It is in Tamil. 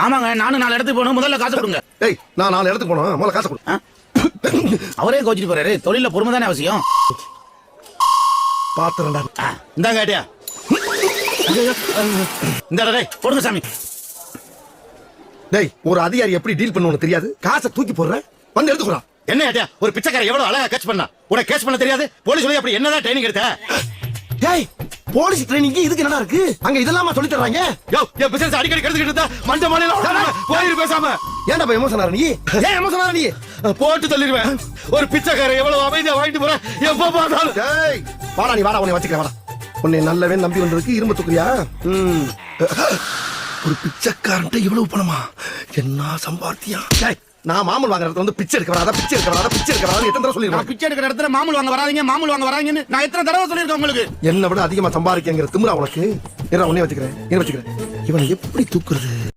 ஆமாங்க, நானும் 4 இடத்துக்கு போகணும். முதல்ல காசு கொடுங்க. டேய், நான் 4 இடத்துக்கு போனோம், முதல்ல காசு கொடு. அவரே கோச்சிட்டு போறாரு. தொழில பொறுமை தானே அவசியம். பாத்துறேன்டா. இந்தாங்க ஐடியா. இந்த டேய் போடுங்க சாமி. டேய், ஒரு அதிகாரி எப்படி டீல் பண்ணுவோன்னு தெரியாது. காசை தூக்கி போடுற, வந்து எடுத்துக்கறா. என்ன ஐடியா? ஒரு பிச்சைக்காரன் எவ்வளவு அழகா கேட்ச் பண்ணா. உனக்கு கேட்ச் பண்ண தெரியாது? போலீஸ் சொல்லி அப்படி என்னதான் ட்ரைனிங் எடுத்த? டேய், போலீஸ் ட்ரைனிங் இதுக்கு என்னடா இருக்கு? அங்க இதெல்லாமா சொல்லி தர்றாங்க? யோ, என் பிசினஸ் அடிக்கடி கெடுத்துக்கிட்டு இருந்தா மண்ட மாலையில போயிரு பேசாம. ஏன்டா போய் எமோஷன் ஆற நீ? ஏன் எமோஷன் ஆற நீ? போட்டு தள்ளிடுவேன். ஒரு பிச்சைக்காரன் எவ்வளவு அமைதியா வாங்கிட்டு போற. எப்ப பார்த்தாலும் டேய், வாடா நீ, வாடா உன்னை வச்சுக்கிறேன், வாடா. உன்னை நல்லவே நம்பி வந்திருக்கு, இரும்பு தூக்குறியா? ஒரு பிச்சைக்காரன்ட்ட இவ்வளவு பணமா? என்ன சம்பாத்தியா? டேய், நான் மாமூல் வாங்குற இடத்துல வந்து பிச்சை எடுக்க வராத, பிச்சை எடுக்க வராத, பிச்சை எடுக்க வராத எத்தனை தடவை நான் சொல்லிருக்கேன்? பிச்சை எடுக்கிற இடத்துல மாமூல் வாங்க வராதீங்க, மாமூல் வாங்க வராங்கன்னு நான் எத்தனை தடவை சொல்லிருக்கேன் உங்களுக்கு? என்னை விட அதிகமா சம்பாதிக்கங்கிற திமிரா உனக்கு? என்ன உன்னை வச்சுக்கிறேன், இவனை எப்படி தூக்குறது?